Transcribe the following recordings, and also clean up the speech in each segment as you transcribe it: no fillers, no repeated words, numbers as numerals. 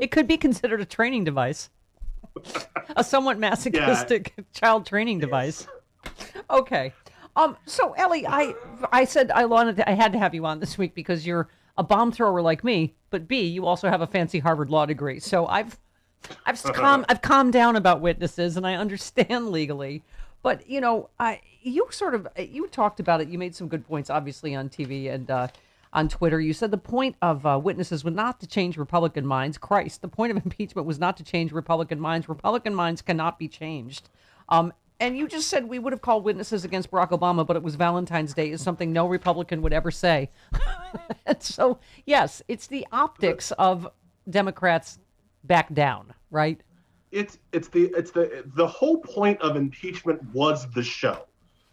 It could be considered a training device, a somewhat masochistic child training device. Okay. So Elie, I said I had to have you on this week because you're a bomb thrower like me, but B, you also have a fancy Harvard law degree. So I've calmed down about witnesses, and I understand legally. But you talked about it. You made some good points, obviously, on TV and on Twitter. You said the point of witnesses was not to change Republican minds. Christ, the point of impeachment was not to change Republican minds. Republican minds cannot be changed. And you just said we would have called witnesses against Barack Obama, but it was Valentine's Day, is something no Republican would ever say. And so, yes, it's the optics of Democrats back down, right? It's the whole point of impeachment was the show.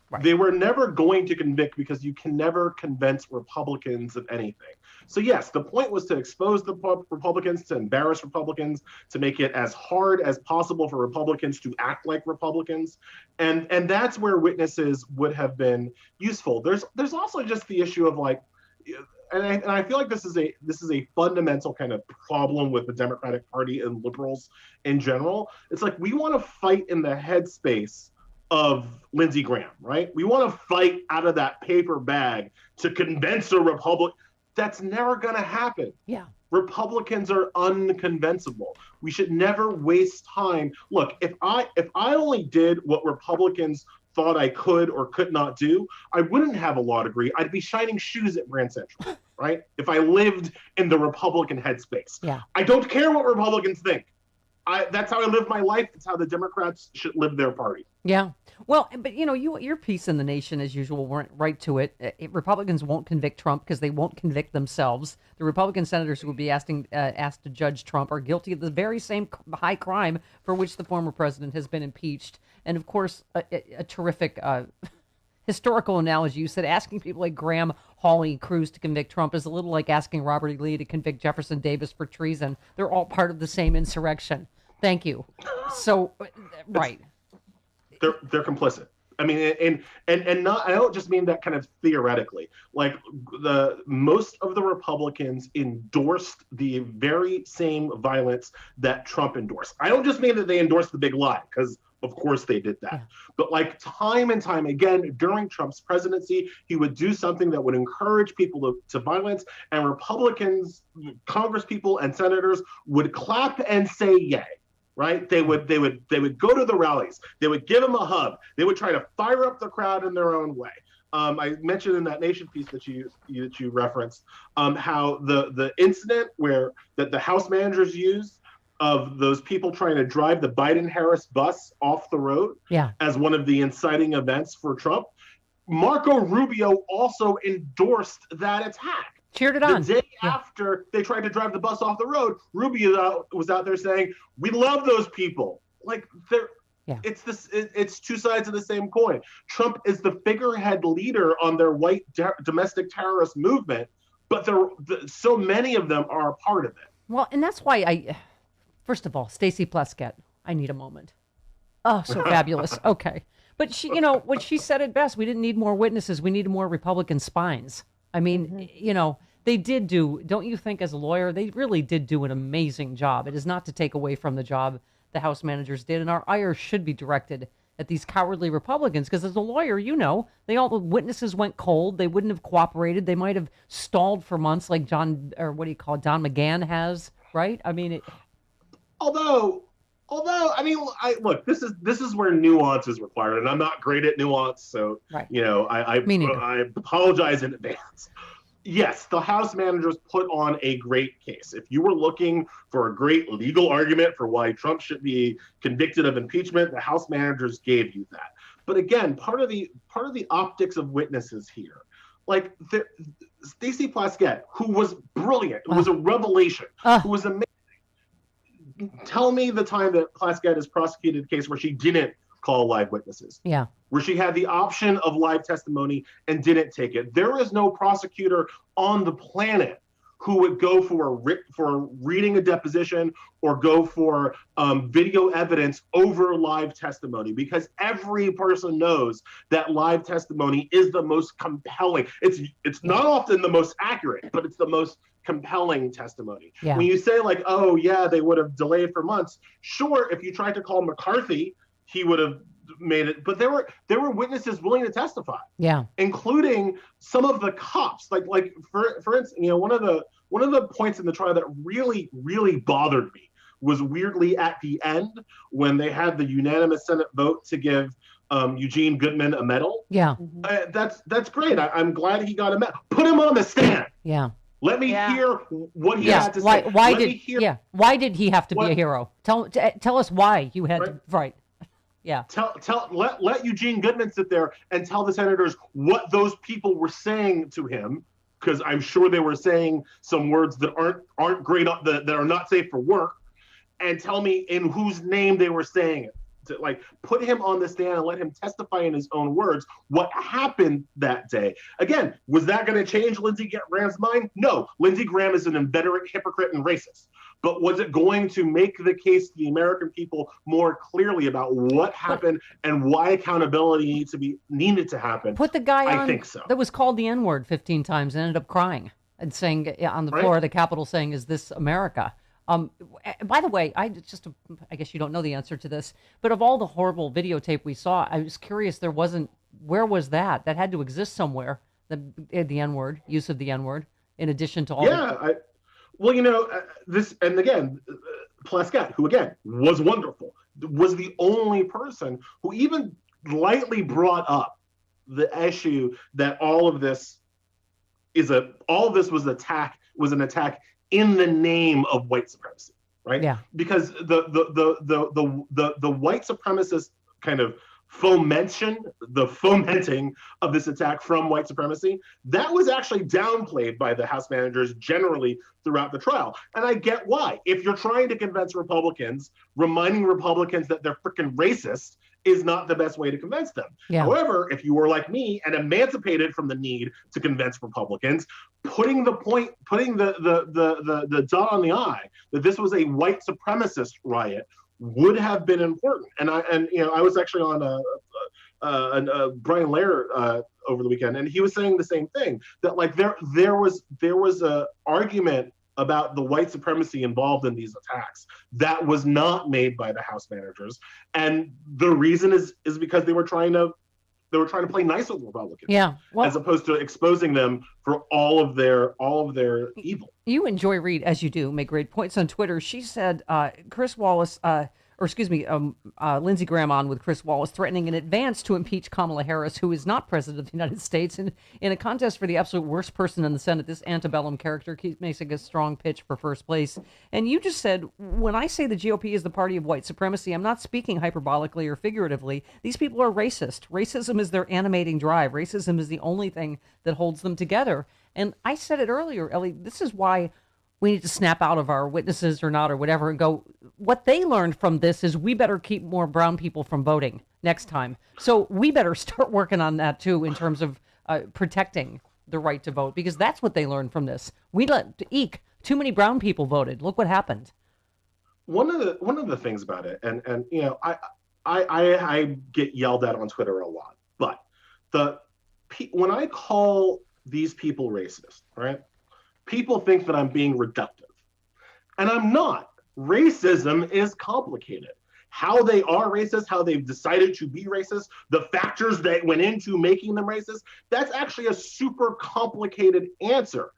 Right. They were never going to convict because you can never convince Republicans of anything. So yes, the point was to expose the Republicans, to embarrass Republicans, to make it as hard as possible for Republicans to act like Republicans. And that's where witnesses would have been useful. There's also just the issue of like, and I feel like this is a fundamental kind of problem with the Democratic Party and liberals in general. It's like we want to fight in the headspace of Lindsey Graham, right? We want to fight out of that paper bag to convince a Republican. That's never going to happen. Yeah. Republicans are unconvincible. We should never waste time. Look, if I only did what Republicans thought I could or could not do, I wouldn't have a law degree. I'd be shining shoes at Grand Central, right? If I lived in the Republican headspace. Yeah. I don't care what Republicans think. That's how I live my life. It's how the Democrats should live their party. Yeah. Well, but your piece in The Nation, as usual, went right to it. Republicans won't convict Trump because they won't convict themselves. The Republican senators who would be asked to judge Trump are guilty of the very same high crime for which the former president has been impeached. And of course, a terrific historical analogy. You said asking people like Graham, Hawley, Cruz to convict Trump is a little like asking Robert E. Lee to convict Jefferson Davis for treason. They're all part of the same insurrection. Thank you. So, right. They're complicit. I mean, and not. I don't just mean that kind of theoretically. Like most of the Republicans endorsed the very same violence that Trump endorsed. I don't just mean that they endorsed the big lie, because of course they did that. Yeah. But like time and time again during Trump's presidency, he would do something that would encourage people to violence, and Republicans, Congresspeople, and senators would clap and say yay. Right? They would go to the rallies. They would give him a hug. They would try to fire up the crowd in their own way. I mentioned in that Nation piece that you referenced how the incident that the House managers used of those people trying to drive the Biden-Harris bus off the road as one of the inciting events for Trump. Marco Rubio also endorsed that attack. Cheered it on. The day after they tried to drive the bus off the road, Rubio was out there saying, "We love those people." Like it's two sides of the same coin. Trump is the figurehead leader on their white domestic terrorist movement, but so many of them are a part of it. Well, and that's why first of all, Stacey Plaskett, I need a moment. Oh, so fabulous. Okay. But she, what she said it best, we didn't need more witnesses. We needed more Republican spines. I mean, they did don't you think as a lawyer, they really did do an amazing job. It is not to take away from the job the House managers did. And our ire should be directed at these cowardly Republicans. Because as a lawyer, the witnesses went cold. They wouldn't have cooperated. They might have stalled for months like Don McGahn has, right? I mean, Although, I mean, look, this is where nuance is required, and I'm not great at nuance, so right. I apologize in advance. Yes, the House managers put on a great case. If you were looking for a great legal argument for why Trump should be convicted of impeachment, the House managers gave you that. But again, part of the optics of witnesses here, like Stacey Plaskett, who was brilliant, who was a revelation, who was amazing. Tell me the time that Plaskett has prosecuted a case where she didn't call live witnesses. Yeah. Where she had the option of live testimony and didn't take it. There is no prosecutor on the planet who would go for reading a deposition or go for video evidence over live testimony, because every person knows that live testimony is the most compelling. It's not often the most accurate, but it's the most compelling testimony. Yeah. When you say like, oh yeah, they would have delayed for months. Sure, if you tried to call McCarthy, he would have made it, but there were witnesses willing to testify, including some of the cops. Like for instance, one of the points in the trial that really bothered me was weirdly at the end when they had the unanimous Senate vote to give Eugene Goodman a medal. That's great. I'm glad he got a medal. Put him on the stand. Let me hear what he had to say. Why did he have to be a hero? Tell us why you had Let Eugene Goodman sit there and tell the senators what those people were saying to him, because I'm sure they were saying some words that aren't great, that are not safe for work, and tell me in whose name they were saying it. Like, put him on the stand and let him testify in his own words what happened that day. Again, was that going to change Lindsey Graham's mind? No. Lindsey Graham is an inveterate hypocrite and racist. But was it going to make the case to the American people more clearly about what happened and why accountability needed to happen? Put the guy on, I think so. That was called the N-word 15 times and ended up crying and saying on the floor of the Capitol, saying, "Is this America?" By the way, I guess you don't know the answer to this, but of all the horrible videotape we saw, I was curious. Where was that? That had to exist somewhere. The N-word, use of the N-word, in addition to all. This, and again, Plaskett, who again was wonderful, was the only person who even lightly brought up the issue that all of this was an attack in the name of white supremacy, right? Yeah. Because the white supremacist kind of fomenting of this attack from white supremacy, that was actually downplayed by the House managers generally throughout the trial. And I get why. If you're trying to convince Republicans, reminding Republicans that they're freaking racist is not the best way to convince them. Yeah. However, if you were like me and emancipated from the need to convince Republicans, putting the dot on the I that this was a white supremacist riot would have been important. And I was actually on Brian Lehrer over the weekend, and he was saying the same thing, that like there was a argument about the white supremacy involved in these attacks that was not made by the House managers, and the reason is because they were trying to play nice with Republicans, as opposed to exposing them for all of their evil. You and Joy Reid, as you do, make great points on Twitter. She said Lindsey Graham on with Chris Wallace threatening in advance to impeach Kamala Harris, who is not president of the United States. And in a contest for the absolute worst person in the Senate, this antebellum character keeps making a strong pitch for first place. And you just said, when I say the GOP is the party of white supremacy, I'm not speaking hyperbolically or figuratively. These people are racist. Racism is their animating drive. Racism is the only thing that holds them together. And I said it earlier, Elie, this is why we need to snap out of our witnesses or not or whatever and go, what they learned from this is we better keep more brown people from voting next time. So we better start working on that too, in terms of protecting the right to vote, because that's what they learned from this. Too many brown people voted. Look what happened. One of the things about it, and I get yelled at on Twitter a lot, but when I call these people racist, right? People think that I'm being reductive, and I'm not. Racism is complicated. How they are racist, how they've decided to be racist, the factors that went into making them racist, that's actually a super complicated answer,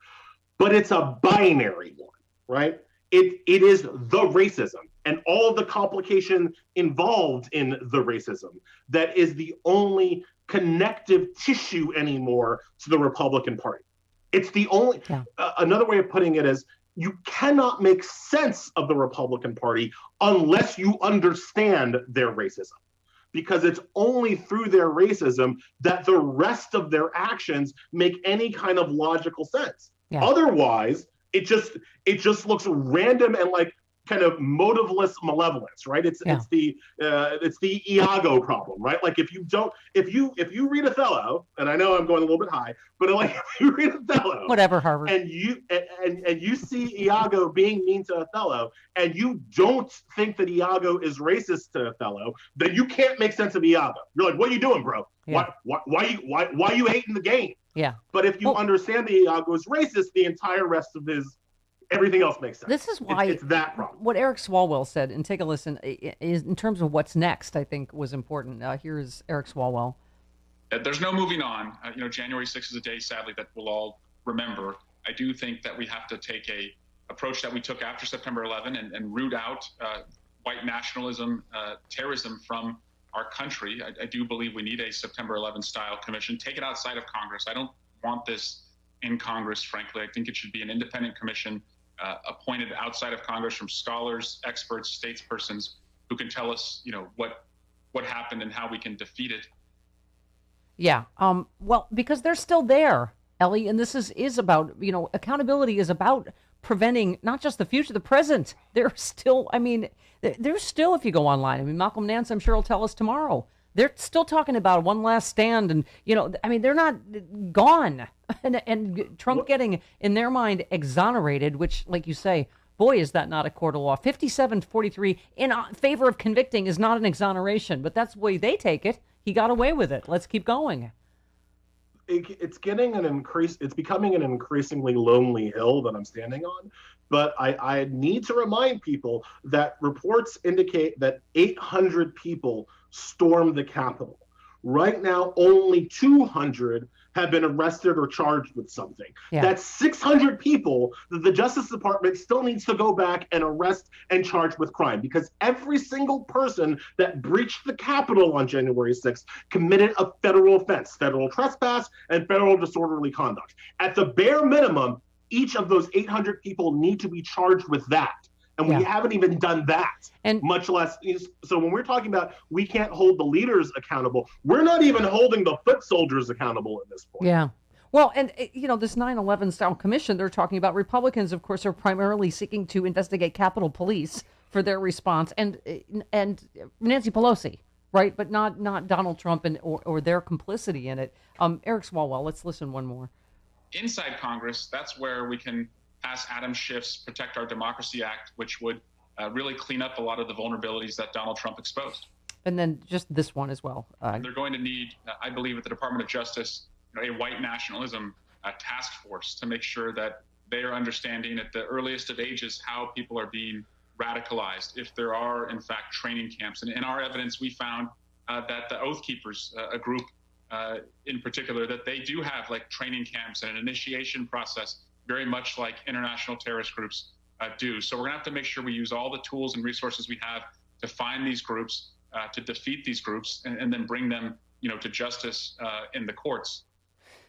but it's a binary one, right? It is the racism and all of the complication involved in the racism that is the only connective tissue anymore to the Republican Party. It's the only, another way of putting it is, you cannot make sense of the Republican Party unless you understand their racism, because it's only through their racism that the rest of their actions make any kind of logical sense. Otherwise, it just looks random and like kind of motiveless malevolence, right? It's the Iago problem, right? Like if you read Othello, and I know I'm going a little bit high, but like if you read Othello, whatever, Harvard, and you see Iago being mean to Othello, and you don't think that Iago is racist to Othello, then you can't make sense of Iago. You're like, what are you doing, bro? Yeah. Why are you hating the game? Yeah. But if you understand that Iago is racist, the entire rest of everything else makes sense. This is why it's that problem. What Eric Swalwell said, and take a listen, is in terms of what's next, I think was important. Here is Eric Swalwell. There's no moving on. January 6th is a day, sadly, that we'll all remember. I do think that we have to take a approach that we took after September 11 and root out white nationalism, terrorism from our country. I do believe we need a September 11 style commission. Take it outside of Congress. I don't want this in Congress, frankly. I think it should be an independent commission appointed outside of Congress from scholars, experts, statespersons who can tell us, what happened and how we can defeat it. Yeah. Well, because they're still there, Elie, and this is about, accountability is about preventing not just the future, the present. They're still, if you go online, Malcolm Nance, I'm sure, will tell us tomorrow. They're still talking about one last stand, and they're not gone. And Trump getting, in their mind, exonerated, which, like you say, boy, is that not a court of law. 57-43 in favor of convicting is not an exoneration, but that's the way they take it. He got away with it. Let's keep going. It's becoming an increasingly lonely hill that I'm standing on. But I need to remind people that reports indicate that 800 people stormed the Capitol. Right now, only 200 have been arrested or charged with something. Yeah. That's 600 people that the Justice Department still needs to go back and arrest and charge with crime, because every single person that breached the Capitol on January 6th committed a federal offense, federal trespass, and federal disorderly conduct. At the bare minimum, each of those 800 people need to be charged with that. And we haven't even done that, and much less. So when we're talking about we can't hold the leaders accountable, we're not even holding the foot soldiers accountable at this point. Yeah. Well, and, this 9/11 style commission, they're talking about, Republicans, of course, are primarily seeking to investigate Capitol Police for their response, and Nancy Pelosi, right? But not Donald Trump or their complicity in it. Eric Swalwell, let's listen one more. Inside Congress, that's where we can pass Adam Schiff's Protect Our Democracy Act, which would really clean up a lot of the vulnerabilities that Donald Trump exposed. And then just this one as well. They're going to need, I believe, at the Department of Justice, a white nationalism task force to make sure that they are understanding at the earliest of ages how people are being radicalized, if there are, in fact, training camps. And in our evidence, we found that the Oath Keepers, a group in particular, that they do have training camps and an initiation process, very much like international terrorist groups do. So we're going to have to make sure we use all the tools and resources we have to find these groups, to defeat these groups, and then bring them, to justice in the courts.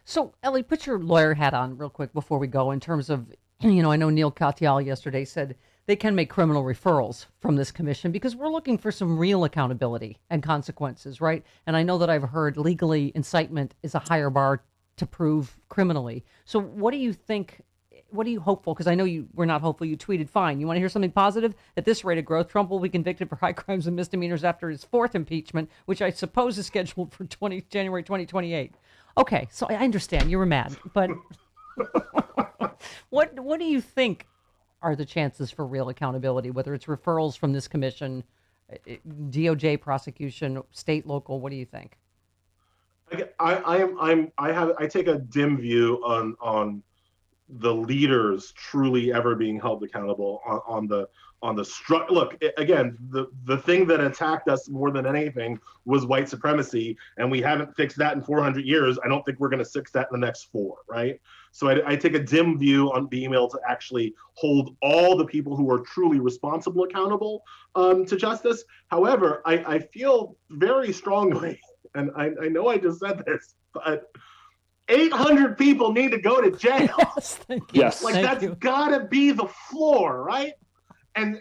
So, Elie, put your lawyer hat on real quick before we go, in terms of, I know Neil Katyal yesterday said they can make criminal referrals from this commission because we're looking for some real accountability and consequences, right? And I know that I've heard legally incitement is a higher bar to prove criminally. So what do you think? What are you hopeful? Because I know you were not hopeful. You tweeted, fine. You want to hear something positive? At this rate of growth, Trump will be convicted for high crimes and misdemeanors after his fourth impeachment, which I suppose is scheduled for January 2028. Okay, so I understand you were mad, but what do you think are the chances for real accountability, whether it's referrals from this commission, DOJ prosecution, state, local? What do you think? I take a dim view on the leaders truly ever being held accountable on the look. Again, the thing that attacked us more than anything was white supremacy, and we haven't fixed that in 400 years. I don't think we're going to fix that in the next 4, right? So I take a dim view on being able to actually hold all the people who are truly responsible accountable to justice. However, I feel very strongly, and I know I just said this, but 800 people need to go to jail. Yes, thank you. Yes. That's gotta be the floor, right? And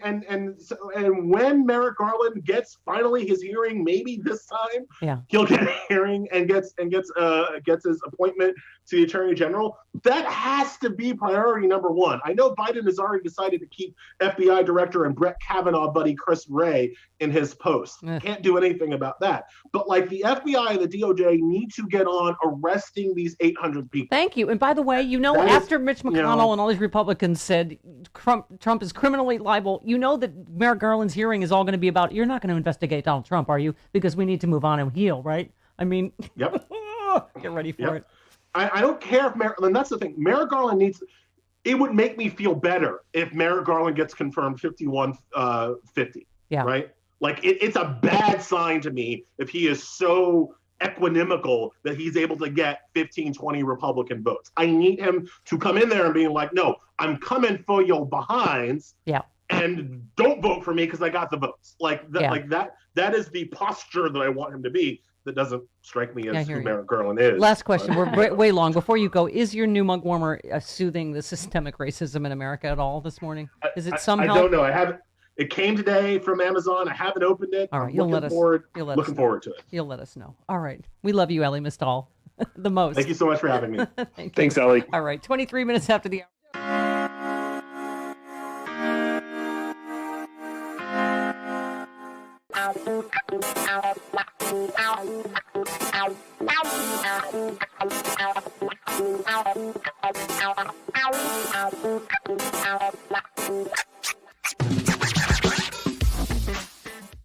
when Merrick Garland gets finally his hearing, maybe this time, he'll get a hearing and gets his appointment to the Attorney General, that has to be priority number one. I know Biden has already decided to keep FBI Director and Brett Kavanaugh buddy Chris Wray in his post. Can't do anything about that. But like the FBI and the DOJ need to get on arresting these 800 people. Thank you. And by the way, after Mitch McConnell and all these Republicans said Trump is criminally liable, that Merrick Garland's hearing is all going to be about, you're not going to investigate Donald Trump, are you? Because we need to move on and heal, right? I mean, yep. Get ready for it. I don't care if Merrick, and that's the thing, Merrick Garland it would make me feel better if Merrick Garland gets confirmed 51-50. Yeah. Right? Like, it's a bad sign to me if he is so equanimical that he's able to get 15, 20 Republican votes. I need him to come in there and be like, no, I'm coming for your behinds. Yeah. And don't vote for me because I got the votes. That is the posture that I want him to be. That doesn't strike me as who Merrick Garland is. Last question. We're way long. Before you go, is your new mug warmer soothing the systemic racism in America at all this morning? Is it somehow? I don't know. I haven't. It came today from Amazon. I haven't opened it. All right, looking forward to it. You'll let us know. All right. We love you, Elie Mystal, the most. Thank you so much for having me. Thanks, Elie. All right. 23 minutes after the hour. Ow.